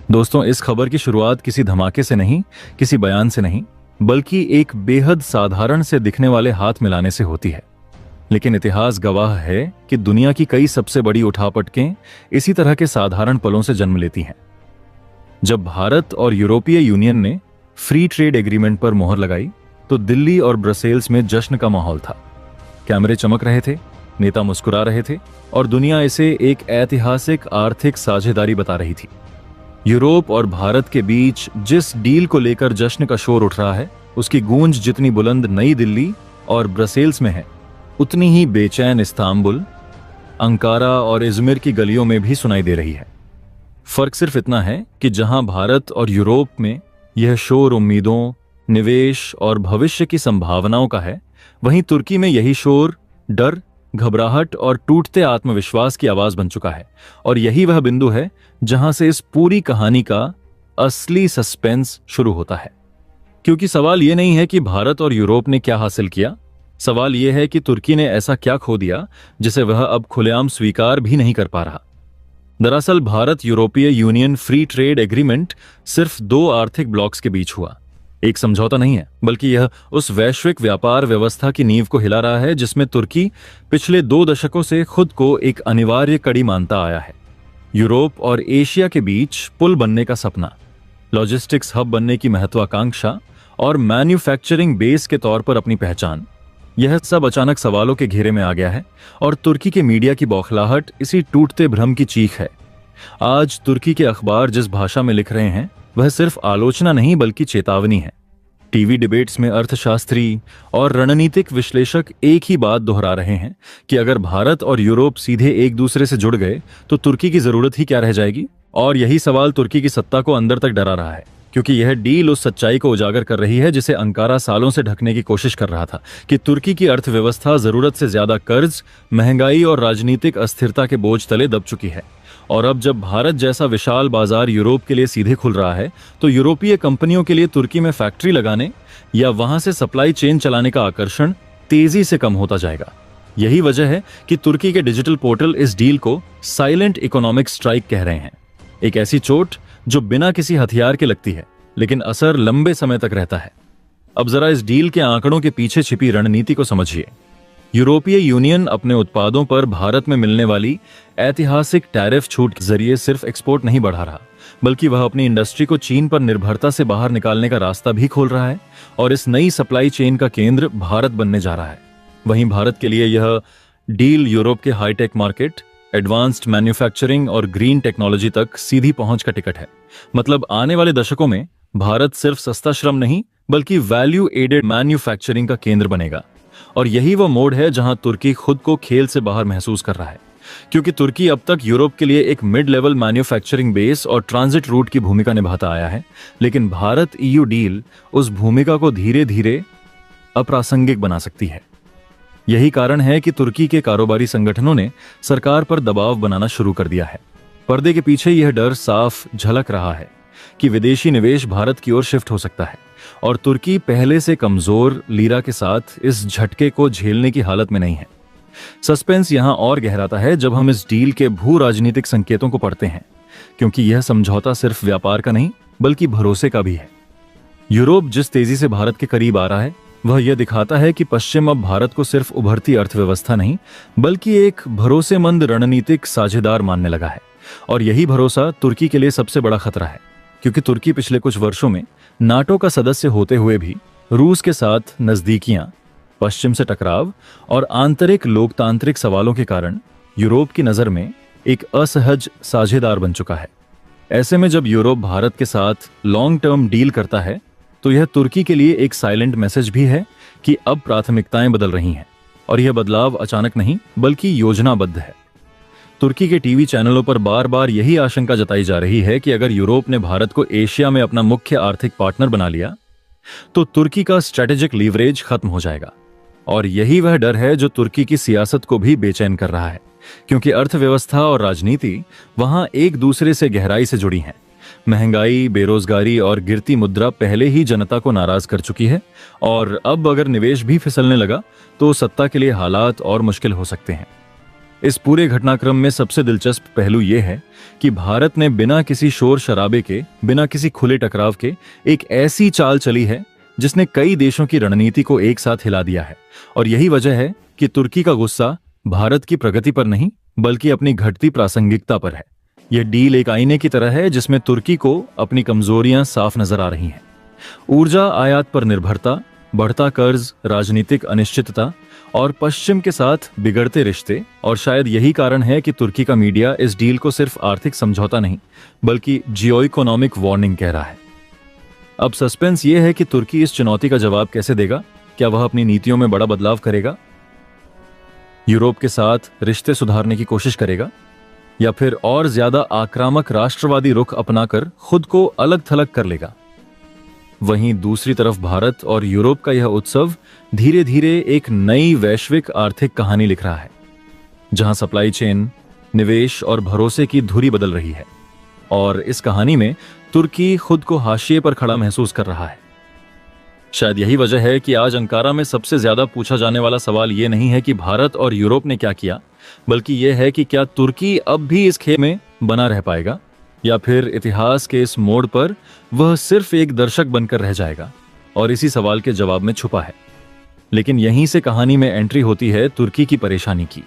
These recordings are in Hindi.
दोस्तों, इस खबर की शुरुआत किसी धमाके से नहीं, किसी बयान से नहीं, बल्कि एक बेहद साधारण से दिखने वाले हाथ मिलाने से होती है। लेकिन इतिहास गवाह है कि दुनिया की कई सबसे बड़ी उठापटकें इसी तरह के साधारण पलों से जन्म लेती हैं। जब भारत और यूरोपीय यूनियन ने फ्री ट्रेड एग्रीमेंट पर मोहर लगाई तो दिल्ली और ब्रसेल्स में जश्न का माहौल था। कैमरे चमक रहे थे, नेता मुस्कुरा रहे थे और दुनिया इसे एक ऐतिहासिक आर्थिक साझेदारी बता रही थी। यूरोप और भारत के बीच जिस डील को लेकर जश्न का शोर उठ रहा है, उसकी गूंज जितनी बुलंद नई दिल्ली और ब्रसेल्स में है, उतनी ही बेचैन इस्तांबुल, अंकारा और इज़मिर की गलियों में भी सुनाई दे रही है। फर्क सिर्फ इतना है कि जहां भारत और यूरोप में यह शोर उम्मीदों, निवेश और भविष्य की संभावनाओं का है, वहीं तुर्की में यही शोर डर, घबराहट और टूटते आत्मविश्वास की आवाज बन चुका है। और यही वह बिंदु है जहां से इस पूरी कहानी का असली सस्पेंस शुरू होता है। क्योंकि सवाल यह नहीं है कि भारत और यूरोप ने क्या हासिल किया, सवाल यह है कि तुर्की ने ऐसा क्या खो दिया जिसे वह अब खुलेआम स्वीकार भी नहीं कर पा रहा। दरअसल भारत यूरोपीय यूनियन फ्री ट्रेड एग्रीमेंट सिर्फ दो आर्थिक ब्लॉक्स के बीच हुआ, एक समझौता नहीं है, बल्कि यह उस वैश्विक व्यापार व्यवस्था की नींव को हिला रहा है जिसमें तुर्की पिछले 2 दशकों से खुद को एक अनिवार्य कड़ी मानता आया है। यूरोप और एशिया के बीच पुल बनने का सपना, लॉजिस्टिक्स हब बनने की महत्वाकांक्षा और मैन्युफैक्चरिंग बेस के तौर पर अपनी पहचान, यह सब अचानक सवालों के घेरे में आ गया है। और तुर्की के मीडिया की बौखलाहट इसी टूटते भ्रम की चीख है। आज तुर्की के अखबार जिस भाषा में लिख रहे हैं वह सिर्फ आलोचना नहीं बल्कि चेतावनी है। टीवी डिबेट्स में अर्थशास्त्री और रणनीतिक विश्लेषक एक ही बात दोहरा रहे हैं कि अगर भारत और यूरोप सीधे एक दूसरे से जुड़ गए तो तुर्की की जरूरत ही क्या रह जाएगी। और यही सवाल तुर्की की सत्ता को अंदर तक डरा रहा है, क्योंकि यह डील उस सच्चाई को उजागर कर रही है जिसे अंकारा सालों से ढकने की कोशिश कर रहा था कि तुर्की की अर्थव्यवस्था जरूरत से ज्यादा कर्ज, महंगाई और राजनीतिक अस्थिरता के बोझ तले दब चुकी है। और अब जब भारत जैसा विशाल बाजार यूरोप के लिए सीधे खुल रहा है तो यूरोपीय कंपनियों के लिए तुर्की में फैक्ट्री लगाने या वहां से सप्लाई चेन चलाने का आकर्षण तेजी से कम होता जाएगा। यही वजह है कि तुर्की के डिजिटल पोर्टल इस डील को साइलेंट इकोनॉमिक स्ट्राइक कह रहे हैं, एक ऐसी चोट जो बिना किसी हथियार के लगती है लेकिन असर लंबे समय तक रहता है। अब जरा इस डील के आंकड़ों के पीछे छिपी रणनीति को समझिए। यूरोपीय यूनियन अपने उत्पादों पर भारत में मिलने वाली ऐतिहासिक टैरिफ छूट के जरिए सिर्फ एक्सपोर्ट नहीं बढ़ा रहा, बल्कि वह अपनी इंडस्ट्री को चीन पर निर्भरता से बाहर निकालने का रास्ता भी खोल रहा है। और इस नई सप्लाई चेन का केंद्र भारत बनने जा रहा है। वहीं भारत के लिए यह डील यूरोप के हाईटेक मार्केट, एडवांस्ड मैन्युफैक्चरिंग और ग्रीन टेक्नोलॉजी तक सीधी पहुंच का टिकट है। मतलब आने वाले दशकों में भारत सिर्फ सस्ता श्रम नहीं बल्कि वैल्यू एडेड मैन्युफैक्चरिंग का केंद्र बनेगा। और यही वो मोड़ है जहां तुर्की खुद को खेल से बाहर महसूस कर रहा है, क्योंकि तुर्की अब तक यूरोप के लिए एक मिड लेवल मैन्युफैक्चरिंग बेस और ट्रांजिट रूट की भूमिका निभाता आया है। लेकिन भारत ईयू डील उस भूमिका को धीरे धीरे अप्रासंगिक बना सकती है। यही कारण है कि तुर्की के कारोबारी संगठनों ने सरकार पर दबाव बनाना शुरू कर दिया है। पर्दे के पीछे यह डर साफ झलक रहा है कि विदेशी निवेश भारत की ओर शिफ्ट हो सकता है और तुर्की पहले से कमजोर लीरा के साथ इस झटके को झेलने की हालत में नहीं है। सस्पेंस यहां और गहराता है जब हम इस डील के भू राजनीतिक संकेतों को पढ़ते हैं, क्योंकि यह समझौता सिर्फ व्यापार का नहीं बल्कि भरोसे का भी है। यूरोप जिस तेजी से भारत के करीब आ रहा है वह यह दिखाता है कि पश्चिम अब भारत को सिर्फ उभरती अर्थव्यवस्था नहीं बल्कि एक भरोसेमंद रणनीतिक साझेदार मानने लगा है। और यही भरोसा तुर्की के लिए सबसे बड़ा खतरा है, क्योंकि तुर्की पिछले कुछ वर्षों में नाटो का सदस्य होते हुए भी रूस के साथ नजदीकियां, पश्चिम से टकराव और आंतरिक लोकतांत्रिक सवालों के कारण यूरोप की नजर में एक असहज साझेदार बन चुका है। ऐसे में जब यूरोप भारत के साथ लॉन्ग टर्म डील करता है तो यह तुर्की के लिए एक साइलेंट मैसेज भी है कि अब प्राथमिकताएं बदल रही हैं। और यह बदलाव अचानक नहीं बल्कि योजनाबद्ध है। तुर्की के टीवी चैनलों पर बार बार यही आशंका जताई जा रही है कि अगर यूरोप ने भारत को एशिया में अपना मुख्य आर्थिक पार्टनर बना लिया तो तुर्की का स्ट्रेटेजिक लीवरेज खत्म हो जाएगा। और यही वह डर है जो तुर्की की सियासत को भी बेचैन कर रहा है, क्योंकि अर्थव्यवस्था और राजनीति वहां एक दूसरे से गहराई से जुड़ी हैं। महंगाई, बेरोजगारी और गिरती मुद्रा पहले ही जनता को नाराज कर चुकी है और अब अगर निवेश भी फिसलने लगा तो सत्ता के लिए हालात और मुश्किल हो सकते हैं। इस पूरे घटनाक्रम में सबसे दिलचस्प पहलू यह है कि भारत ने बिना किसी शोर शराबे के, बिना किसी खुले टकराव के एक ऐसी चाल चली है जिसने कई देशों की रणनीति को एक साथ हिला दिया है। और यही वजह है कि तुर्की का गुस्सा भारत की प्रगति पर नहीं बल्कि अपनी घटती प्रासंगिकता पर है। यह डील एक आईने की तरह है जिसमें तुर्की को अपनी कमजोरियां साफ नजर आ रही हैं। ऊर्जा आयात पर निर्भरता, बढ़ता कर्ज, राजनीतिक अनिश्चितता और पश्चिम के साथ बिगड़ते रिश्ते, और शायद यही कारण है कि तुर्की का मीडिया इस डील को सिर्फ आर्थिक समझौता नहीं बल्कि जियो इकोनॉमिक वार्निंग कह रहा है। अब सस्पेंस यह है कि तुर्की इस चुनौती का जवाब कैसे देगा। क्या वह अपनी नीतियों में बड़ा बदलाव करेगा, यूरोप के साथ रिश्ते सुधारने की कोशिश करेगा, या फिर और ज्यादा आक्रामक राष्ट्रवादी रुख अपनाकर खुद को अलग थलग कर लेगा। वहीं दूसरी तरफ भारत और यूरोप का यह उत्सव धीरे धीरे एक नई वैश्विक आर्थिक कहानी लिख रहा है, जहां सप्लाई चेन, निवेश और भरोसे की धुरी बदल रही है। और इस कहानी में तुर्की खुद को हाशिए पर खड़ा महसूस कर रहा है। शायद यही वजह है कि आज अंकारा में सबसे ज्यादा पूछा जाने वाला सवाल यह नहीं है कि भारत और यूरोप ने क्या किया, बल्कि यह है कि क्या तुर्की अब भी इस खेल में बना रह पाएगा, या फिर इतिहास के इस मोड़ पर वह सिर्फ एक दर्शक बनकर रह जाएगा। और इसी सवाल के जवाब में छुपा है। लेकिन यहीं से कहानी में एंट्री होती है तुर्की की परेशानी की,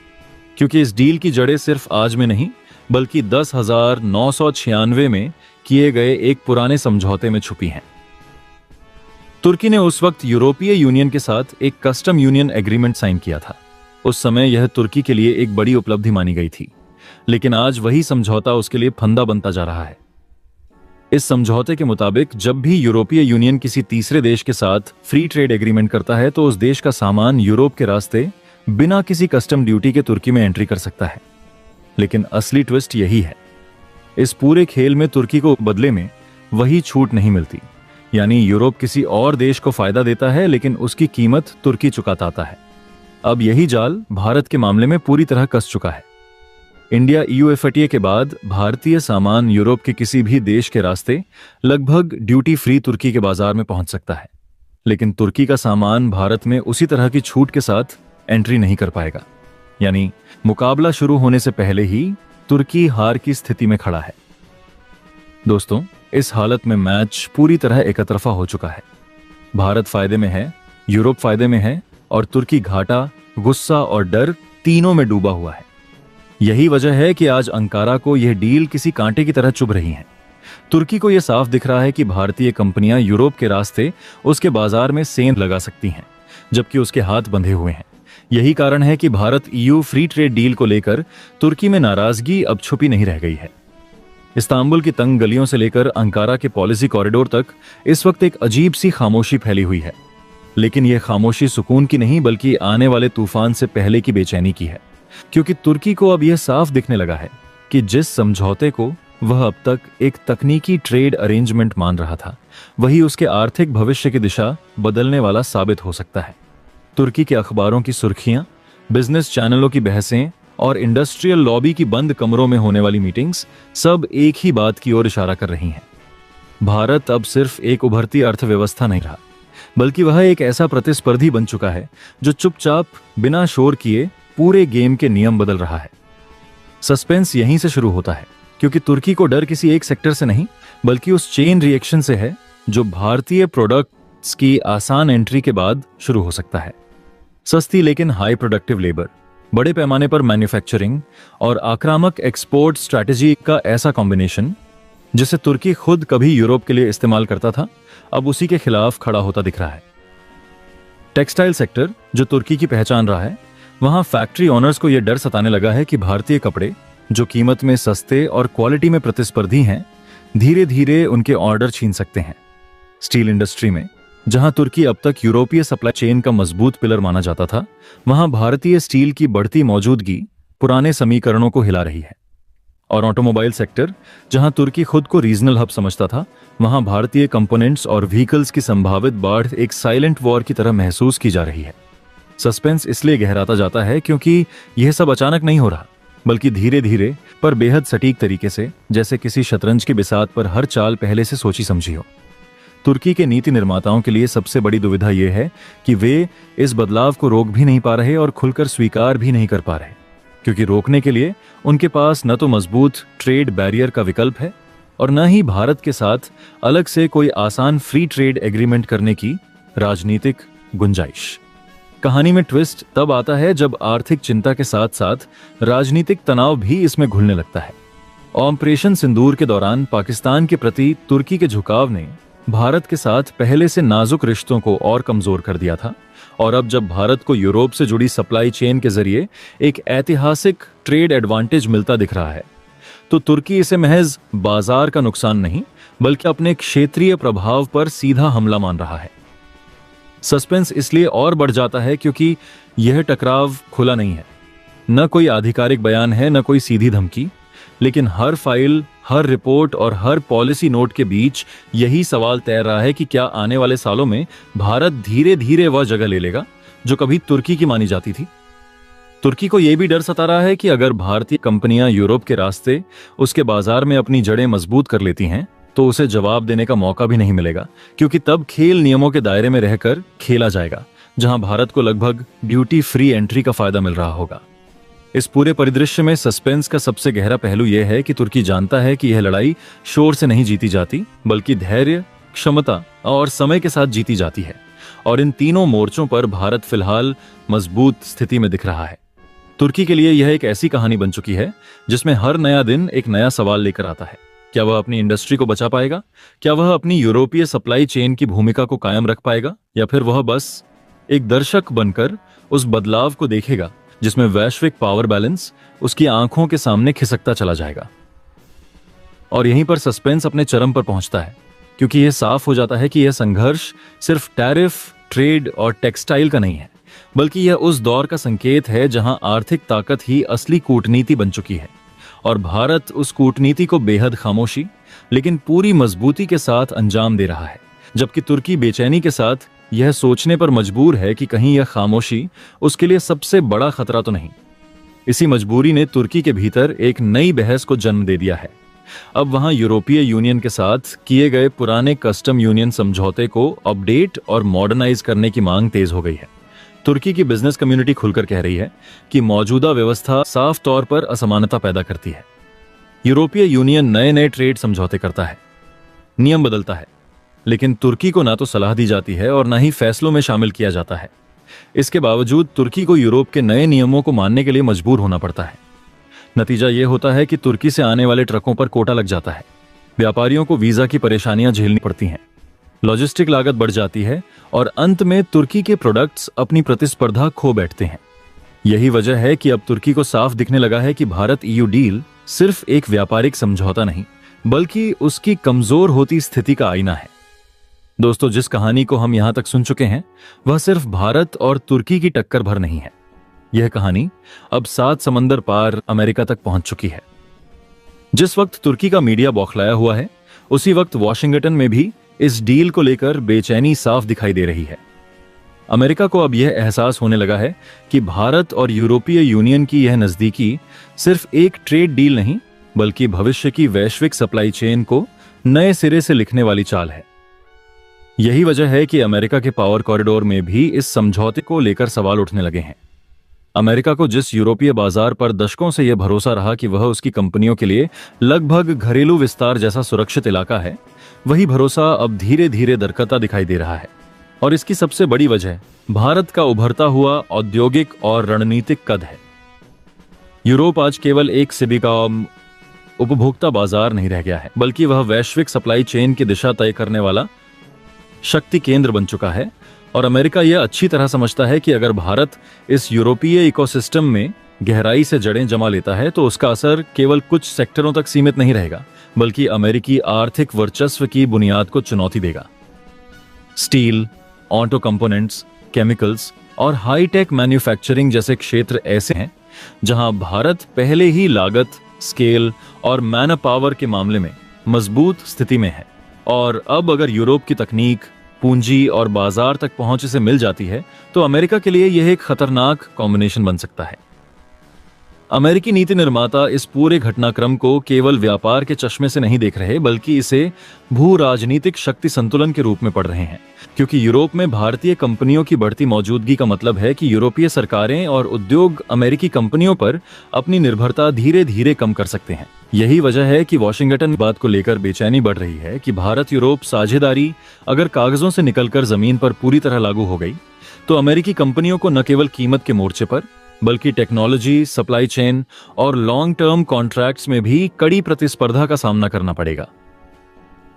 क्योंकि इस डील की जड़ें सिर्फ आज में नहीं बल्कि 10,996 में किए गए एक पुराने समझौते में छुपी हैं। तुर्की ने उस वक्त यूरोपीय यूनियन के साथ एक कस्टम यूनियन एग्रीमेंट साइन किया था। उस समय यह तुर्की के लिए एक बड़ी उपलब्धि मानी गई थी, लेकिन आज वही समझौता उसके लिए फंदा बनता जा रहा है। इस समझौते के मुताबिक जब भी यूरोपीय यूनियन किसी तीसरे देश के साथ फ्री ट्रेड एग्रीमेंट करता है तो उस देश का सामान यूरोप के रास्ते बिना किसी कस्टम ड्यूटी के तुर्की में एंट्री कर सकता है। लेकिन असली ट्विस्ट यही है, इस पूरे खेल में तुर्की को बदले में वही छूट नहीं मिलती। यानी यूरोप किसी और देश को फायदा देता है लेकिन उसकी कीमत तुर्की चुकाता आता है। अब यही जाल भारत के मामले में पूरी तरह कस चुका है। इंडिया EU FTA के बाद भारतीय सामान यूरोप के किसी भी देश के रास्ते लगभग ड्यूटी फ्री तुर्की के बाजार में पहुंच सकता है, लेकिन तुर्की का सामान भारत में उसी तरह की छूट के साथ एंट्री नहीं कर पाएगा। यानी मुकाबला शुरू होने से पहले ही तुर्की हार की स्थिति में खड़ा है। दोस्तों, इस हालत में मैच पूरी तरह एकतरफा हो चुका है। भारत फायदे में है, यूरोप फायदे में है और तुर्की घाटा, गुस्सा और डर तीनों में डूबा हुआ है। यही वजह है कि आज अंकारा को यह डील किसी कांटे की तरह चुभ रही है। तुर्की को यह साफ दिख रहा है कि भारतीय कंपनियां यूरोप के रास्ते उसके बाजार में सेंध लगा सकती हैं, जबकि उसके हाथ बंधे हुए हैं। यही कारण है कि Bharat EU free trade deal को लेकर तुर्की में नाराजगी अब छुपी नहीं रह गई है। इस्तांबुल की तंग गलियों से लेकर अंकारा के पॉलिसी कॉरिडोर तक इस वक्त एक अजीब सी खामोशी फैली हुई है। लेकिन यह खामोशी सुकून की नहीं बल्कि आने वाले तूफान से पहले की बेचैनी की है, क्योंकि तुर्की को अब यह साफ दिखने लगा है कि जिस समझौते को वह अब तक एक तकनीकी ट्रेड अरेंजमेंट मान रहा था, वही उसके आर्थिक भविष्य की दिशा बदलने वाला साबित हो सकता है। तुर्की के अखबारों की सुर्खियां, बिजनेस चैनलों की बहसें और इंडस्ट्रियल लॉबी की बंद कमरों में होने वाली मीटिंग्स सब एक ही बात की ओर इशारा कर रही हैं। भारत अब सिर्फ एक उभरती अर्थव्यवस्था नहीं रहा, बल्कि वह एक ऐसा प्रतिस्पर्धी बन चुका है जो चुपचाप बिना शोर किए पूरे गेम के नियम बदल रहा है। सस्पेंस यहीं से शुरू होता है, क्योंकि तुर्की को डर किसी एक सेक्टर से नहीं बल्कि उस चेन रिएक्शन से है जो भारतीय प्रोडक्ट्स की आसान एंट्री के बाद शुरू हो सकता है। सस्ती लेकिन हाई प्रोडक्टिव लेबर, बड़े पैमाने पर मैन्युफैक्चरिंग और आक्रामक एक्सपोर्ट स्ट्रैटेजी का ऐसा कॉम्बिनेशन जिसे तुर्की खुद कभी यूरोप के लिए इस्तेमाल करता था, अब उसी के खिलाफ खड़ा होता दिख रहा है। टेक्सटाइल सेक्टर जो तुर्की की पहचान रहा है, वहां फैक्ट्री ओनर्स को यह डर सताने लगा है कि भारतीय कपड़े जो कीमत में सस्ते और क्वालिटी में प्रतिस्पर्धी हैं, धीरे धीरे उनके ऑर्डर छीन सकते हैं। स्टील इंडस्ट्री में जहां तुर्की अब तक यूरोपीय सप्लाई चेन का मजबूत पिलर माना जाता था, वहां भारतीय स्टील की बढ़ती मौजूदगी पुराने समीकरणों को हिला रही है। और ऑटोमोबाइल सेक्टर जहां तुर्की खुद को रीजनल हब समझता था, वहां भारतीय कंपोनेंट्स और व्हीकल्स की संभावित बाढ़ एक साइलेंट वॉर की तरह महसूस की जा रही है। सस्पेंस इसलिए गहराता जाता है क्योंकि यह सब अचानक नहीं हो रहा, बल्कि धीरे धीरे पर बेहद सटीक तरीके से, जैसे किसी शतरंज की बिसात पर हर चाल पहले से सोची समझी हो। तुर्की के नीति निर्माताओं के लिए सबसे बड़ी दुविधा यह है कि वे इस बदलाव को रोक भी नहीं पा रहे और खुलकर स्वीकार भी नहीं कर पा रहे। क्योंकि रोकने के लिए उनके पास न तो मजबूत ट्रेड बैरियर का विकल्प है और न ही भारत के साथ अलग से कोई आसान फ्री ट्रेड एग्रीमेंट करने की राजनीतिक गुंजाइश। कहानी में ट्विस्ट तब आता है जब आर्थिक चिंता के साथ साथ राजनीतिक तनाव भी इसमें घुलने लगता है। ऑपरेशन सिंदूर के दौरान पाकिस्तान के प्रति तुर्की के झुकाव ने भारत के साथ पहले से नाजुक रिश्तों को और कमजोर कर दिया था, और अब जब भारत को यूरोप से जुड़ी सप्लाई चेन के जरिए एक ऐतिहासिक ट्रेड एडवांटेज मिलता दिख रहा है, तो तुर्की इसे महज बाजार का नुकसान नहीं बल्कि अपने क्षेत्रीय प्रभाव पर सीधा हमला मान रहा है। सस्पेंस इसलिए और बढ़ जाता है क्योंकि यह टकराव खुला नहीं है, न कोई आधिकारिक बयान है, न कोई सीधी धमकी, लेकिन हर फाइल, हर रिपोर्ट और हर पॉलिसी नोट के बीच यही सवाल तैर रहा है कि क्या आने वाले सालों में भारत धीरे धीरे वह जगह ले लेगा जो कभी तुर्की की मानी जाती थी। तुर्की को यह भी डर सता रहा है कि अगर भारतीय कंपनियां यूरोप के रास्ते उसके बाजार में अपनी जड़ें मजबूत कर लेती हैं तो उसे जवाब देने का मौका भी नहीं मिलेगा, क्योंकि तब खेल नियमों के दायरे में रहकर खेला जाएगा, जहां भारत को लगभग ड्यूटी फ्री एंट्री का फायदा मिल रहा होगा। इस पूरे परिदृश्य में सस्पेंस का सबसे गहरा पहलू यह है कि तुर्की जानता है कि यह लड़ाई शोर से नहीं जीती जाती बल्कि धैर्य, क्षमता और समय के साथ जीती जाती है, और इन तीनों मोर्चों पर भारत फिलहाल मजबूत स्थिति में दिख रहा है। तुर्की के लिए यह एक ऐसी कहानी बन चुकी है जिसमें हर नया दिन एक नया सवाल लेकर आता है। क्या वह अपनी इंडस्ट्री को बचा पाएगा? क्या वह अपनी यूरोपीय सप्लाई चेन की भूमिका को कायम रख पाएगा, या फिर वह बस एक दर्शक बनकर उस बदलाव को देखेगा जिसमें वैश्विक पावर बैलेंस उसकी आंखों के सामने खिसकता चला जाएगा? और यहीं पर सस्पेंस अपने चरम पर पहुंचता है, क्योंकि यह साफ हो जाता है कि यह संघर्ष सिर्फ टैरिफ, ट्रेड और टेक्सटाइल का नहीं है, बल्कि यह उस दौर का संकेत है जहां आर्थिक ताकत ही असली कूटनीति बन चुकी है, और भारत उस कूटनीति को बेहद खामोशी लेकिन पूरी मजबूती के साथ अंजाम दे रहा है, जबकि तुर्की बेचैनी के साथ यह सोचने पर मजबूर है कि कहीं यह खामोशी उसके लिए सबसे बड़ा खतरा तो नहीं। इसी मजबूरी ने तुर्की के भीतर एक नई बहस को जन्म दे दिया है। अब वहां यूरोपीय यूनियन के साथ किए गए पुराने कस्टम यूनियन समझौते को अपडेट और मॉडर्नाइज करने की मांग तेज हो गई है। तुर्की की बिजनेस कम्युनिटी खुलकर कह रही है कि मौजूदा व्यवस्था साफ तौर पर असमानता पैदा करती है। यूरोपीय यूनियन नए नए ट्रेड समझौते करता है, नियम बदलता है, लेकिन तुर्की को ना तो सलाह दी जाती है और ना ही फैसलों में शामिल किया जाता है। इसके बावजूद तुर्की को यूरोप के नए नियमों को मानने के लिए मजबूर होना पड़ता है। नतीजा यह होता है कि तुर्की से आने वाले ट्रकों पर कोटा लग जाता है, व्यापारियों को वीजा की परेशानियां झेलनी पड़ती हैं, लॉजिस्टिक लागत बढ़ जाती है और अंत में तुर्की के प्रोडक्ट्स अपनी प्रतिस्पर्धा खो बैठते हैं। यही वजह है कि अब तुर्की को साफ दिखने लगा है कि भारत ईयू डील सिर्फ एक व्यापारिक समझौता नहीं बल्कि उसकी कमजोर होती स्थिति का आईना है। दोस्तों, जिस कहानी को हम यहां तक सुन चुके हैं वह सिर्फ भारत और तुर्की की टक्कर भर नहीं है। यह कहानी अब 7 समंदर पार अमेरिका तक पहुंच चुकी है। जिस वक्त तुर्की का मीडिया बौखलाया हुआ है, उसी वक्त वॉशिंगटन में भी इस डील को लेकर बेचैनी साफ दिखाई दे रही है। अमेरिका को अब यह एहसास होने लगा है कि भारत और यूरोपीय यूनियन की यह नजदीकी सिर्फ एक ट्रेड डील नहीं बल्कि भविष्य की वैश्विक सप्लाई चेन को नए सिरे से लिखने वाली चाल है। यही वजह है कि अमेरिका के पावर कॉरिडोर में भी इस समझौते को लेकर सवाल उठने लगे हैं। अमेरिका को जिस यूरोपीय बाजार पर दशकों से यह भरोसा रहा कि वह उसकी कंपनियों के लिए लगभग घरेलू विस्तार जैसा सुरक्षित इलाका है, वही भरोसा अब धीरे धीरे दरकता दिखाई दे रहा है। और इसकी सबसे बड़ी वजह भारत का उभरता हुआ औद्योगिक और रणनीतिक कद है। यूरोप आज केवल एक सिबिकॉम उपभोक्ता बाजार नहीं रह गया है, बल्कि वह वैश्विक सप्लाई चेन की दिशा तय करने वाला शक्ति केंद्र बन चुका है। और अमेरिका यह अच्छी तरह समझता है कि अगर भारत इस यूरोपीय इकोसिस्टम में गहराई से जड़ें जमा लेता है तो उसका असर केवल कुछ सेक्टरों तक सीमित नहीं रहेगा, बल्कि अमेरिकी आर्थिक वर्चस्व की बुनियाद को चुनौती देगा। स्टील, ऑटो कंपोनेंट्स, केमिकल्स और हाईटेक मैन्युफैक्चरिंग जैसे क्षेत्र ऐसे हैं जहां भारत पहले ही लागत, स्केल और मैन पावर के मामले में मजबूत स्थिति में है। और अब अगर यूरोप की तकनीक, पूंजी और बाजार तक पहुंच से मिल जाती है तो अमेरिका के लिए यह एक खतरनाक कॉम्बिनेशन बन सकता है। अमेरिकी नीति निर्माता इस पूरे घटनाक्रम को केवल व्यापार के चश्मे से नहीं देख रहे, बल्कि इसे भू राजनीतिक शक्ति संतुलन के रूप में पढ़ रहे हैं। क्योंकि यूरोप में भारतीय कंपनियों की बढ़ती मौजूदगी का मतलब है कि यूरोपीय सरकारें और उद्योग अमेरिकी कंपनियों पर अपनी निर्भरता धीरे धीरे कम कर सकते हैं। यही वजह है कि वॉशिंगटन बात को लेकर बेचैनी बढ़ रही है कि भारत यूरोप साझेदारी अगर कागजों से निकलकर जमीन पर पूरी तरह लागू हो गई तो अमेरिकी कंपनियों को न केवल कीमत के मोर्चे पर बल्कि टेक्नोलॉजी, सप्लाई चेन और लॉन्ग टर्म कॉन्ट्रैक्ट्स में भी कड़ी प्रतिस्पर्धा का सामना करना पड़ेगा।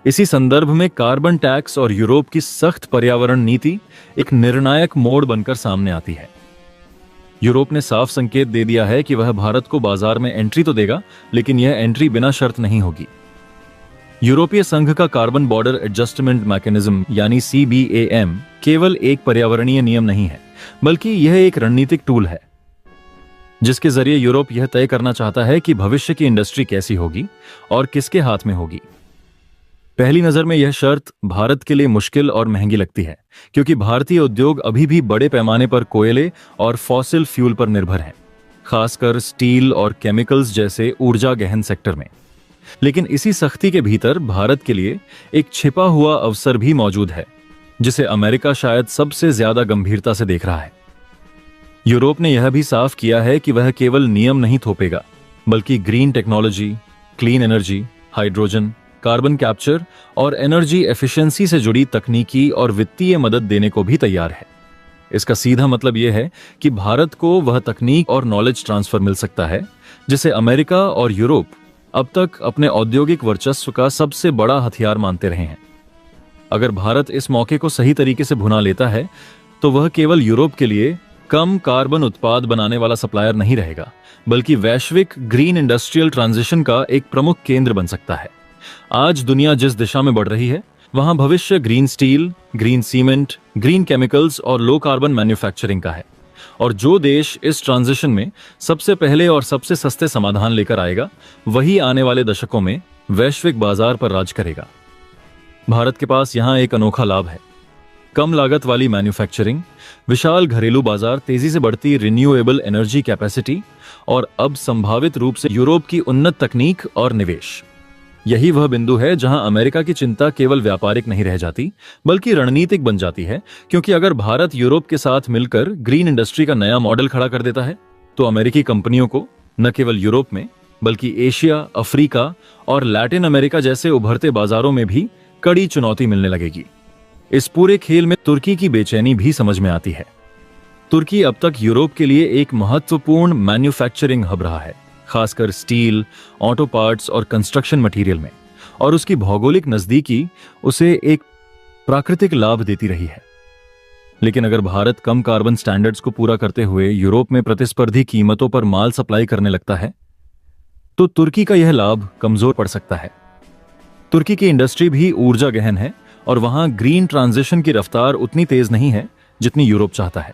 इसी संदर्भ में कार्बन टैक्स और यूरोप की सख्त पर्यावरण नीति एक निर्णायक मोड़ बनकर सामने आती है। यूरोप ने साफ संकेत दे दिया है कि वह भारत को बाजार में एंट्री तो देगा, लेकिन यह एंट्री बिना शर्त नहीं होगी। यूरोपीय संघ का कार्बन बॉर्डर एडजस्टमेंट मैकेनिज्म यानी CBAM केवल एक पर्यावरणीय नियम नहीं है, बल्कि यह एक रणनीतिक टूल है जिसके जरिए यूरोप यह तय करना चाहता है कि भविष्य की इंडस्ट्री कैसी होगी और किसके हाथ में होगी। पहली नजर में यह शर्त भारत के लिए मुश्किल और महंगी लगती है, क्योंकि भारतीय उद्योग अभी भी बड़े पैमाने पर कोयले और फॉसिल फ्यूल पर निर्भर हैं, खासकर स्टील और केमिकल्स जैसे ऊर्जा गहन सेक्टर में। लेकिन इसी सख्ती के भीतर भारत के लिए एक छिपा हुआ अवसर भी मौजूद है, जिसे अमेरिका शायद सबसे ज्यादा गंभीरता से देख रहा है। यूरोप ने यह भी साफ किया है कि वह केवल नियम नहीं थोपेगा, बल्कि green technology, clean energy, hydrogen, carbon capture और एनर्जी एफिशिएंसी से जुड़ी तकनीकी और वित्तीय मदद देने को भी तैयार है। इसका सीधा मतलब यह है कि भारत को वह तकनीक और नॉलेज ट्रांसफर मिल सकता है जिसे अमेरिका और यूरोप अब तक अपने औद्योगिक वर्चस्व का सबसे बड़ा हथियार मानते रहे हैं। अगर भारत इस मौके को सही तरीके से भुना लेता है तो वह केवल यूरोप के लिए कम कार्बन उत्पाद बनाने वाला सप्लायर नहीं रहेगा, बल्कि वैश्विक ग्रीन इंडस्ट्रियल ट्रांजिशन का एक प्रमुख केंद्र बन सकता है। आज दुनिया जिस दिशा में बढ़ रही है, वहां भविष्य green steel, green cement, green chemicals और लो कार्बन मैन्युफैक्चरिंग का है। और जो देश इस ट्रांजिशन में सबसे पहले और सबसे सस्ते समाधान लेकर आएगा, वही आने वाले दशकों में वैश्विक बाजार पर राज करेगा। भारत के पास यहां एक अनोखा लाभ है: कम लागत वाली मैन्युफैक्चरिंग, विशाल घरेलू बाजार, तेजी से बढ़ती रिन्यूएबल एनर्जी कैपेसिटी और अब संभावित रूप से यूरोप की उन्नत तकनीक और निवेश। यही वह बिंदु है जहां अमेरिका की चिंता केवल व्यापारिक नहीं रह जाती, बल्कि रणनीतिक बन जाती है। क्योंकि अगर भारत यूरोप के साथ मिलकर ग्रीन इंडस्ट्री का नया मॉडल खड़ा कर देता है, तो अमेरिकी कंपनियों को न केवल यूरोप में बल्कि एशिया, अफ्रीका और लैटिन अमेरिका जैसे उभरते बाजारों में भी कड़ी चुनौती मिलने लगेगी। इस पूरे खेल में तुर्की की बेचैनी भी समझ में आती है। तुर्की अब तक यूरोप के लिए एक महत्वपूर्ण मैन्युफैक्चरिंग हब रहा है, खासकर स्टील, ऑटो पार्ट्स और कंस्ट्रक्शन मटेरियल में, और उसकी भौगोलिक नजदीकी उसे एक प्राकृतिक लाभ देती रही है। लेकिन अगर भारत कम कार्बन स्टैंडर्ड्स को पूरा करते हुए यूरोप में प्रतिस्पर्धी कीमतों पर माल सप्लाई करने लगता है, तो तुर्की का यह लाभ कमजोर पड़ सकता है। तुर्की की इंडस्ट्री भी ऊर्जा गहन है और वहां ग्रीन ट्रांजिशन की रफ्तार उतनी तेज नहीं है जितनी यूरोप चाहता है।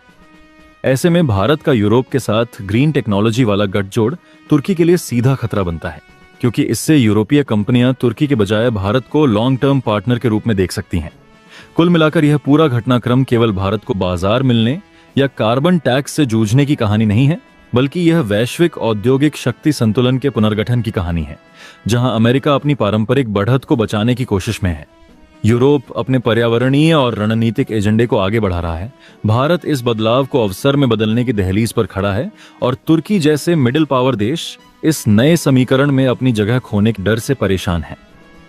ऐसे में भारत का यूरोप के साथ ग्रीन टेक्नोलॉजी वाला गठजोड़ तुर्की के लिए सीधा खतरा बनता है, क्योंकि इससे यूरोपीय कंपनियां तुर्की के बजाय भारत को लॉन्ग टर्म पार्टनर के रूप में देख सकती हैं। कुल मिलाकर यह पूरा घटनाक्रम केवल भारत को बाजार मिलने या कार्बन टैक्स से जूझने की कहानी नहीं है, बल्कि यह वैश्विक औद्योगिक शक्ति संतुलन के पुनर्गठन की कहानी है, जहां अमेरिका अपनी पारंपरिक बढ़त को बचाने की कोशिश में है, यूरोप अपने पर्यावरणीय और रणनीतिक एजेंडे को आगे बढ़ा रहा है, भारत इस बदलाव को अवसर में बदलने की दहलीज पर खड़ा है, और तुर्की जैसे मिडिल पावर देश इस नए समीकरण में अपनी जगह खोने के डर से परेशान है।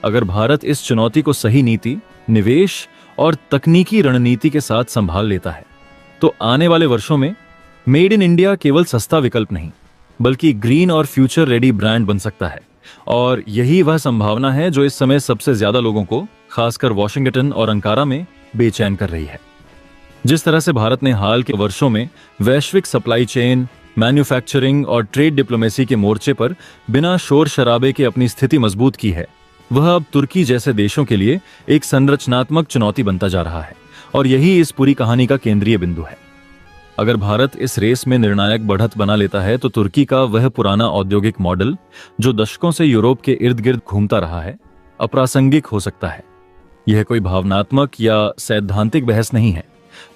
अगर भारत इस चुनौती को सही नीति, निवेश और तकनीकी रणनीति के साथ संभाल लेता है, तो आने वाले वर्षों में मेड इन इंडिया केवल सस्ता विकल्प नहीं, बल्कि ग्रीन और फ्यूचर रेडी ब्रांड बन सकता है। और यही वह संभावना है जो इस समय सबसे ज्यादा लोगों को, खासकर वॉशिंगटन और अंकारा में, बेचैन कर रही है। जिस तरह से भारत ने हाल के वर्षों में वैश्विक सप्लाई चेन, मैन्युफैक्चरिंग और ट्रेड डिप्लोमेसी के मोर्चे पर बिना शोर शराबे के अपनी स्थिति मजबूत की है, वह अब तुर्की जैसे देशों के लिए एक संरचनात्मक चुनौती बनता जा रहा है। और यही इस पूरी कहानी का केंद्रीय बिंदु है। अगर भारत इस रेस में निर्णायक बढ़त बना लेता है, तो तुर्की का वह पुराना औद्योगिक मॉडल जो दशकों से यूरोप के इर्द गिर्द घूमता रहा है, अप्रासंगिक हो सकता है। यह कोई भावनात्मक या सैद्धांतिक बहस नहीं है,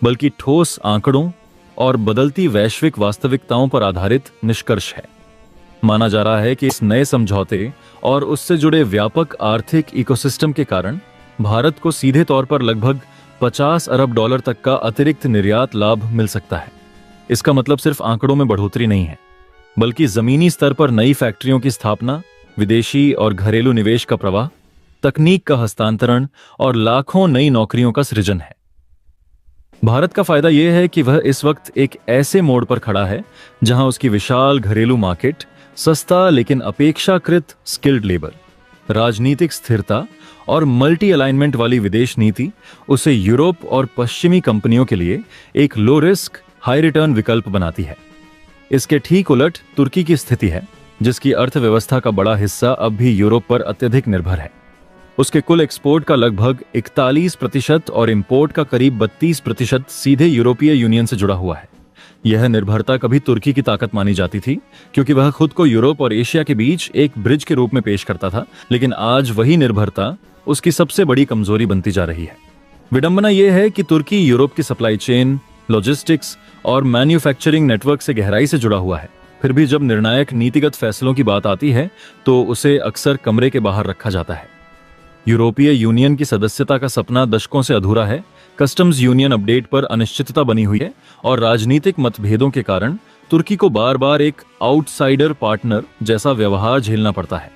बल्कि ठोस आंकड़ों और बदलती वैश्विक वास्तविकताओं पर आधारित निष्कर्ष है। माना जा रहा है कि इस नए समझौते और उससे जुड़े व्यापक आर्थिक इकोसिस्टम के कारण भारत को सीधे तौर पर लगभग 50 अरब डॉलर तक का अतिरिक्त निर्यात लाभ मिल सकता है। इसका मतलब सिर्फ आंकड़ों में बढ़ोतरी नहीं है, बल्कि जमीनी स्तर पर नई फैक्ट्रियों की स्थापना, विदेशी और घरेलू निवेश का प्रवाह, तकनीक का हस्तांतरण और लाखों नई नौकरियों का सृजन है। भारत का फायदा यह है कि वह इस वक्त एक ऐसे मोड़ पर खड़ा है जहां उसकी विशाल घरेलू मार्केट, सस्ता लेकिन अपेक्षाकृत स्किल्ड लेबर, राजनीतिक स्थिरता और मल्टी अलाइनमेंट वाली विदेश नीति उसे यूरोप और पश्चिमी कंपनियों के लिए एक लो रिस्क हाई रिटर्न विकल्प बनाती है। इसके ठीक उलट तुर्की की स्थिति है, जिसकी अर्थव्यवस्था का बड़ा हिस्सा अब भी यूरोप पर अत्यधिक निर्भर है। उसके कुल एक्सपोर्ट का लगभग 41% और इंपोर्ट का करीब 32% सीधे यूरोपीय यूनियन से जुड़ा हुआ है। यह निर्भरता कभी तुर्की की ताकत मानी जाती थी, क्योंकि वह खुद को यूरोप और एशिया के बीच एक ब्रिज के रूप में पेश करता था, लेकिन आज वही निर्भरता उसकी सबसे बड़ी कमजोरी बनती जा रही है। विडंबना यह है कि तुर्की यूरोप की सप्लाई चेन, लॉजिस्टिक्स और मैन्युफैक्चरिंग नेटवर्क से गहराई से जुड़ा हुआ है। फिर भी जब निर्णायक नीतिगत फैसलों की बात आती है तो उसे अक्सर कमरे के बाहर रखा जाता है। यूरोपीय यूनियन की सदस्यता का सपना दशकों से अधूरा है। कस्टम्स यूनियन अपडेट पर अनिश्चितता बनी हुई है और राजनीतिक मतभेदों के कारण तुर्की को बार बार एक आउटसाइडर पार्टनर जैसा व्यवहार झेलना पड़ता है।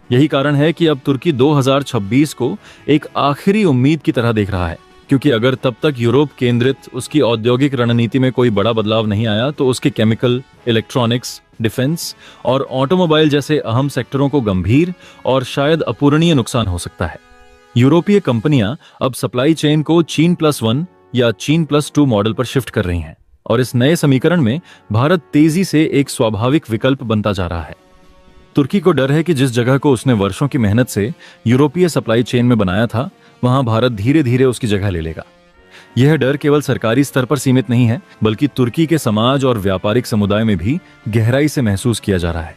यही कारण है कि अब तुर्की 2026 को एक आखिरी उम्मीद की तरह देख रहा है, क्योंकि अगर तब तक यूरोप केंद्रित उसकी औद्योगिक रणनीति में कोई बड़ा बदलाव नहीं आया तो उसके केमिकल, इलेक्ट्रॉनिक्स, डिफेंस और ऑटोमोबाइल जैसे अहम सेक्टरों को गंभीर और शायद अपूरणीय नुकसान हो सकता है। यूरोपीय कंपनियां अब सप्लाई चेन को चीन+1 या चीन+2 मॉडल पर शिफ्ट कर रही हैं और इस नए समीकरण में भारत तेजी से एक स्वाभाविक विकल्प बनता जा रहा है। तुर्की को डर है कि जिस जगह को उसने वर्षों की मेहनत से यूरोपीय सप्लाई चेन में बनाया था, वहां भारत धीरे धीरे उसकी जगह ले लेगा। यह डर केवल सरकारी स्तर पर सीमित नहीं है, बल्कि तुर्की के समाज और व्यापारिक समुदाय में भी गहराई से महसूस किया जा रहा है।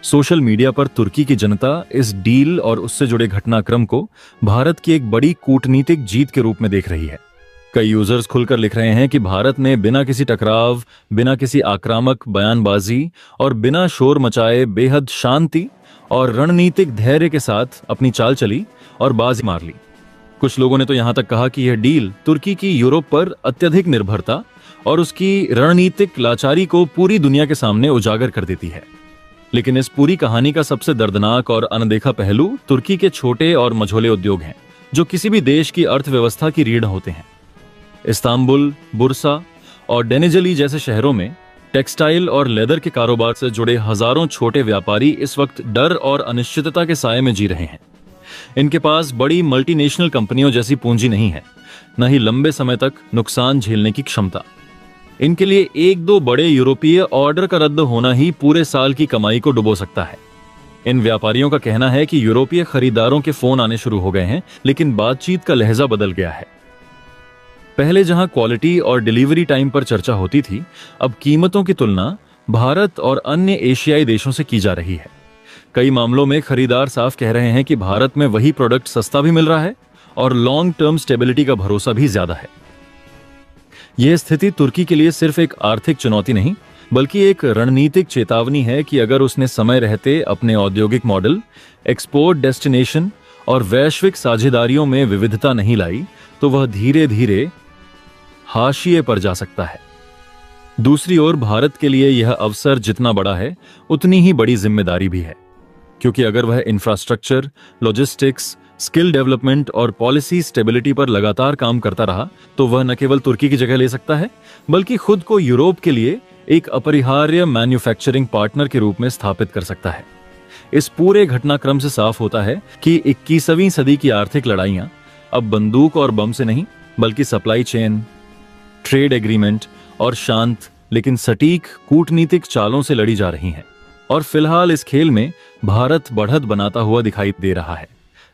सोशल मीडिया पर तुर्की की जनता इस डील और उससे जुड़े घटनाक्रम को भारत की एक बड़ी कूटनीतिक जीत के रूप में देख रही है। कई यूजर्स खुलकर लिख रहे हैं कि भारत ने बिना किसी टकराव, बिना किसी आक्रामक बयानबाजी और बिना शोर मचाए बेहद शांति और रणनीतिक धैर्य के साथ अपनी चाल चली और बाजी मार ली। कुछ लोगों ने तो यहां तक कहा कि यह डील तुर्की की यूरोप पर अत्यधिक निर्भरता और उसकी रणनीतिक लाचारी को पूरी दुनिया के सामने उजागर कर देती है। लेकिन इस पूरी कहानी का सबसे दर्दनाक और अनदेखा पहलू तुर्की के छोटे और मझोले उद्योग हैं, जो किसी भी देश की अर्थव्यवस्था की रीढ़ होते हैं। इस्तांबुल, बुर्सा और डेनिजली जैसे शहरों में टेक्सटाइल और लेदर के कारोबार से जुड़े हजारों छोटे व्यापारी इस वक्त डर और अनिश्चितता के साए में जी रहे हैं। इनके पास बड़ी मल्टीनेशनल कंपनियों जैसी पूंजी नहीं है, न ही लंबे समय तक नुकसान झेलने की क्षमता। इनके लिए एक दो बड़े यूरोपीय ऑर्डर का रद्द होना ही पूरे साल की कमाई को डुबो सकता है। इन व्यापारियों का कहना है कि यूरोपीय खरीदारों के फोन आने शुरू हो गए हैं, लेकिन बातचीत का लहजा बदल गया है। पहले जहां क्वालिटी और डिलीवरी टाइम पर चर्चा होती थी, अब कीमतों की तुलना भारत और अन्य एशियाई देशों से की जा रही है। कई मामलों में खरीदार साफ कह रहे हैं कि भारत में वही प्रोडक्ट सस्ता भी मिल रहा है और लॉन्ग टर्म स्टेबिलिटी का भरोसा भी ज्यादा है। यह स्थिति तुर्की के लिए सिर्फ एक आर्थिक चुनौती नहीं, बल्कि एक रणनीतिक चेतावनी है कि अगर उसने समय रहते अपने औद्योगिक मॉडल, एक्सपोर्ट डेस्टिनेशन और वैश्विक साझेदारियों में विविधता नहीं लाई, तो वह धीरे धीरे हाशिए पर जा सकता है। दूसरी ओर भारत के लिए यह अवसर जितना बड़ा है, उतनी ही बड़ी जिम्मेदारी भी है, क्योंकि अगर वह इंफ्रास्ट्रक्चर, लॉजिस्टिक्स, स्किल डेवलपमेंट और पॉलिसी स्टेबिलिटी पर लगातार काम करता रहा, तो वह न केवल तुर्की की जगह ले सकता है, बल्कि खुद को यूरोप के लिए एक अपरिहार्य मैन्युफैक्चरिंग पार्टनर के रूप में स्थापित कर सकता है। इस पूरे घटनाक्रम से साफ होता है कि 21वीं सदी की आर्थिक लड़ाइयां अब बंदूक और बम से नहीं, बल्कि सप्लाई चेन, ट्रेड एग्रीमेंट और शांत लेकिन सटीक कूटनीतिक चालों से लड़ी जा रही हैं। और फिलहाल इस खेल में भारत बढ़त बनाता हुआ दिखाई दे रहा है,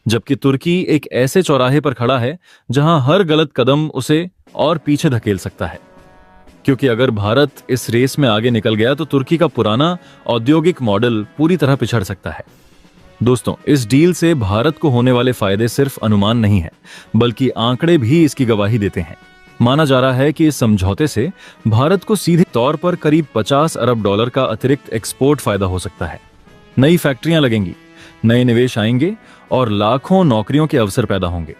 जबकि तुर्की एक ऐसे चौराहे पर खड़ा है जहां हर गलत कदम उसे और पीछे धकेल सकता है। क्योंकि अगर भारत इस रेस में आगे निकल गया तो तुर्की का पुराना औद्योगिक मॉडल पूरी तरह पिछड़ सकता है। दोस्तों, इस डील से भारत को होने वाले फायदे सिर्फ अनुमान नहीं है, बल्कि आंकड़े भी इसकी गवाही देते हैं। माना जा रहा है कि इस समझौते से भारत को सीधे तौर पर करीब 50 अरब डॉलर का अतिरिक्त एक्सपोर्ट फायदा हो सकता है। नई फैक्ट्रियां लगेंगी, नए निवेश आएंगे और लाखों नौकरियों के अवसर पैदा होंगे।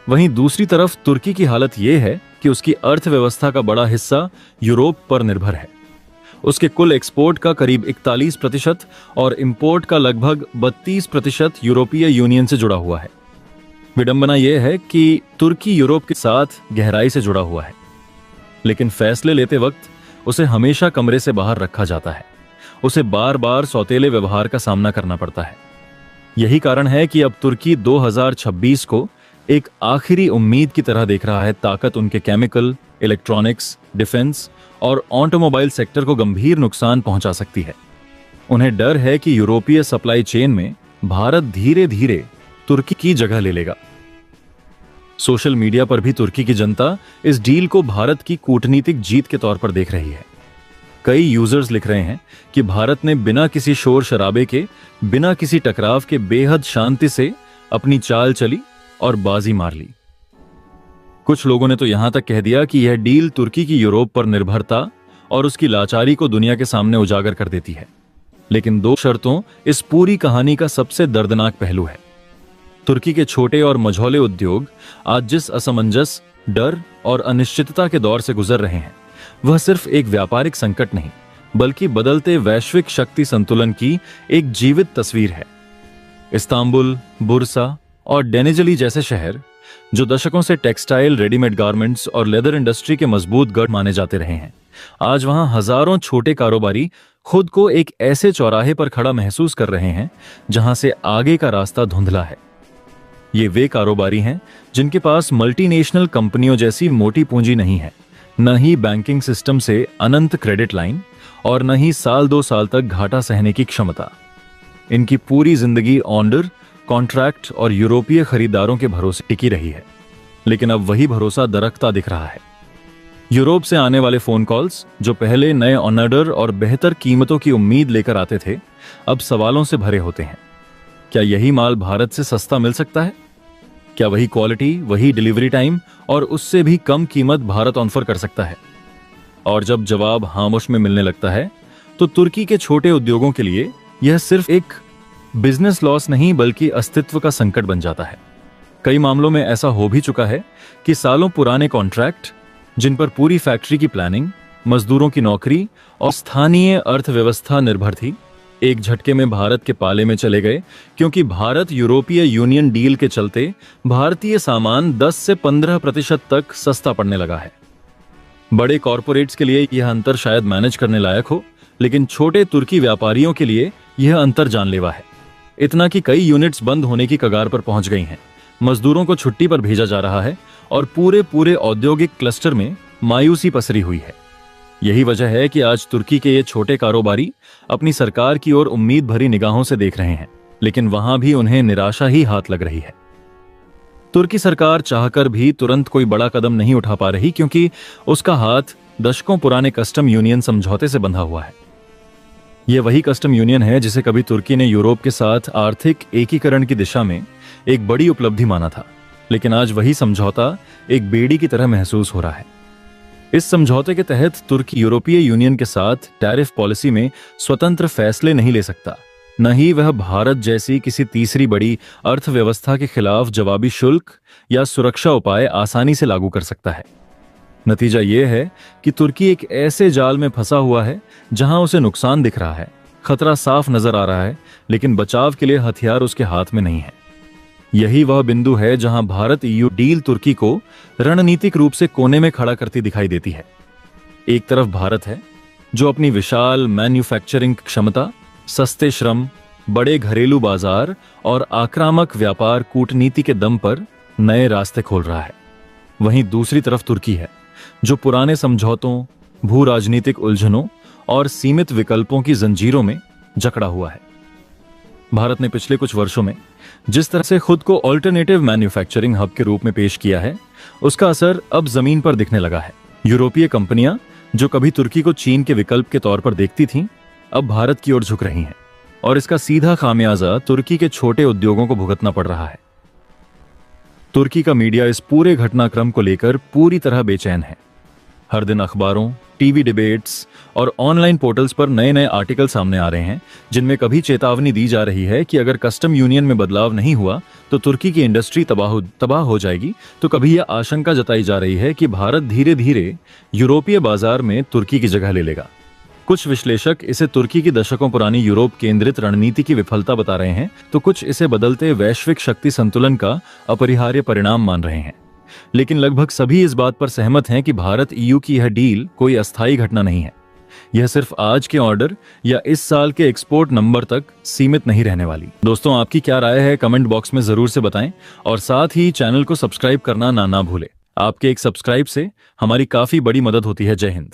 वहीं दूसरी तरफ तुर्की की हालत यह है कि उसकी अर्थव्यवस्था का बड़ा हिस्सा यूरोप पर निर्भर है। उसके कुल एक्सपोर्ट का करीब 41% और इंपोर्ट का लगभग 32% यूरोपीय यूनियन से जुड़ा हुआ है। विडंबना यह है कि तुर्की यूरोप के साथ गहराई से जुड़ा हुआ है, लेकिन फैसले लेते वक्त उसे हमेशा कमरे से बाहर रखा जाता है। उसे बार बार सौतेले व्यवहार का सामना करना पड़ता है। यही कारण है कि अब तुर्की 2026 को एक आखिरी उम्मीद की तरह देख रहा है। ताकत उनके केमिकल, इलेक्ट्रॉनिक्स, डिफेंस और ऑटोमोबाइल सेक्टर को गंभीर नुकसान पहुंचा सकती है। उन्हें डर है कि यूरोपीय सप्लाई चेन में भारत धीरे धीरे तुर्की की जगह ले लेगा। सोशल मीडिया पर भी तुर्की की जनता इस डील को भारत की कूटनीतिक जीत के तौर पर देख रही है। कई यूजर्स लिख रहे हैं कि भारत ने बिना किसी शोर शराबे के, बिना किसी टकराव के बेहद शांति से अपनी चाल चली और बाजी मार ली। कुछ लोगों ने तो यहां तक कह दिया कि यह डील तुर्की की यूरोप पर निर्भरता और उसकी लाचारी को दुनिया के सामने उजागर कर देती है। लेकिन दो शर्तों इस पूरी कहानी का सबसे दर्दनाक पहलू है। तुर्की के छोटे और मझौले उद्योग आज जिस असमंजस, डर और अनिश्चितता के दौर से गुजर रहे हैं, वह सिर्फ एक व्यापारिक संकट नहीं, बल्कि बदलते वैश्विक शक्ति संतुलन की एक जीवित तस्वीर है। इस्तांबुल, बुर्सा और डेनिजली जैसे शहर, जो दशकों से टेक्सटाइल, रेडीमेड गारमेंट्स और लेदर इंडस्ट्री के मजबूत गढ़ माने जाते रहे हैं, आज वहां हजारों छोटे कारोबारी खुद को एक ऐसे चौराहे पर खड़ा महसूस कर रहे हैं जहां से आगे का रास्ता धुंधला है। ये वे कारोबारी हैं जिनके पास मल्टीनेशनल कंपनियों जैसी मोटी पूंजी नहीं है, न ही बैंकिंग सिस्टम से अनंत क्रेडिट लाइन और न ही साल 2 साल तक घाटा सहने की क्षमता। इनकी पूरी जिंदगी ऑर्डर, कॉन्ट्रैक्ट और यूरोपीय खरीदारों के भरोसे टिकी रही है। लेकिन अब वही भरोसा दरकता दिख रहा है। यूरोप से आने वाले फोन कॉल्स, जो पहले नए ऑर्डर और बेहतर कीमतों की उम्मीद लेकर आते थे, अब सवालों से भरे होते हैं। क्या यही माल भारत से सस्ता मिल सकता है? क्या वही क्वालिटी, वही डिलीवरी टाइम और उससे भी कम कीमत भारत ऑफर कर सकता है? और जब जवाब हामुश में मिलने लगता है, तो तुर्की के छोटे उद्योगों के लिए यह सिर्फ एक बिजनेस लॉस नहीं, बल्कि अस्तित्व का संकट बन जाता है। कई मामलों में ऐसा हो भी चुका है कि सालों पुराने कॉन्ट्रैक्ट, जिन पर पूरी फैक्ट्री की प्लानिंग, मजदूरों की नौकरी और स्थानीय अर्थव्यवस्था निर्भर थी, एक झटके में भारत के पाले में चले गए, क्योंकि भारत यूरोपीय यूनियन डील के चलते भारतीय सामान 10 से 15% तक सस्ता पड़ने लगा है। बड़े कॉरपोरेट्स के लिए यह अंतर शायद मैनेज करने लायक हो, लेकिन छोटे तुर्की व्यापारियों के लिए यह अंतर जानलेवा है। इतना कि कई यूनिट्स बंद होने की कगार पर पहुंच गई हैं, मजदूरों को छुट्टी पर भेजा जा रहा है और पूरे औद्योगिक क्लस्टर में मायूसी पसरी हुई है। यही वजह है कि आज तुर्की के ये छोटे कारोबारी अपनी सरकार की ओर उम्मीद भरी निगाहों से देख रहे हैं, लेकिन वहां भी उन्हें निराशा ही हाथ लग रही है। तुर्की सरकार चाहकर भी तुरंत कोई बड़ा कदम नहीं उठा पा रही, क्योंकि उसका हाथ दशकों पुराने कस्टम यूनियन समझौते से बंधा हुआ है। यह वही कस्टम यूनियन है जिसे कभी तुर्की ने यूरोप के साथ आर्थिक एकीकरण की दिशा में एक बड़ी उपलब्धि माना था, लेकिन आज वही समझौता एक बेड़ी की तरह महसूस हो रहा है। इस समझौते के तहत तुर्की यूरोपीय यूनियन के साथ टैरिफ पॉलिसी में स्वतंत्र फैसले नहीं ले सकता, न ही वह भारत जैसी किसी तीसरी बड़ी अर्थव्यवस्था के खिलाफ जवाबी शुल्क या सुरक्षा उपाय आसानी से लागू कर सकता है। नतीजा यह है कि तुर्की एक ऐसे जाल में फंसा हुआ है जहां उसे नुकसान दिख रहा है, खतरा साफ नजर आ रहा है, लेकिन बचाव के लिए हथियार उसके हाथ में नहीं है। यही वह बिंदु है जहां भारत ईयू डील तुर्की को रणनीतिक रूप से कोने में खड़ा करती दिखाई देती है। एक तरफ भारत है जो अपनी विशाल मैन्युफैक्चरिंग क्षमता, सस्ते श्रम, बड़े घरेलू बाजार और आक्रामक व्यापार कूटनीति के दम पर नए रास्ते खोल रहा है। वहीं दूसरी तरफ तुर्की है जो पुराने समझौतों, भू राजनीतिक उलझनों और सीमित विकल्पों की जंजीरों में जकड़ा हुआ है। भारत ने पिछले कुछ वर्षों में जिस तरह से खुद को ऑल्टरनेटिव मैन्युफैक्चरिंग हब के रूप में पेश किया है, उसका असर अब जमीन पर दिखने लगा है। यूरोपीय कंपनियां जो कभी तुर्की को चीन के विकल्प के तौर पर देखती थीं, अब भारत की ओर झुक रही हैं, और इसका सीधा खामियाजा तुर्की के छोटे उद्योगों को भुगतना पड़ रहा है। तुर्की का मीडिया इस पूरे घटनाक्रम को लेकर पूरी तरह बेचैन है। हर दिन अखबारों, टीवी डिबेट्स और ऑनलाइन पोर्टल्स पर नए नए आर्टिकल सामने आ रहे हैं, जिनमें कभी चेतावनी दी जा रही है कि अगर कस्टम यूनियन में बदलाव नहीं हुआ तो तुर्की की इंडस्ट्री तबाह हो जाएगी, तो कभी यह आशंका जताई जा रही है कि भारत धीरे धीरे यूरोपीय बाजार में तुर्की की जगह ले लेगा। कुछ विश्लेषक इसे तुर्की की दशकों पुरानी यूरोप केंद्रित रणनीति की विफलता बता रहे हैं, तो कुछ इसे बदलते वैश्विक शक्ति संतुलन का अपरिहार्य परिणाम मान रहे हैं। लेकिन लगभग सभी इस बात पर सहमत हैं कि भारत ईयू की यह डील कोई अस्थायी घटना नहीं है। यह सिर्फ आज के ऑर्डर या इस साल के एक्सपोर्ट नंबर तक सीमित नहीं रहने वाली। दोस्तों, आपकी क्या राय है कमेंट बॉक्स में जरूर से बताएं और साथ ही चैनल को सब्सक्राइब करना ना भूलें। आपके एक सब्सक्राइब से हमारी काफी बड़ी मदद होती है। जय हिंद।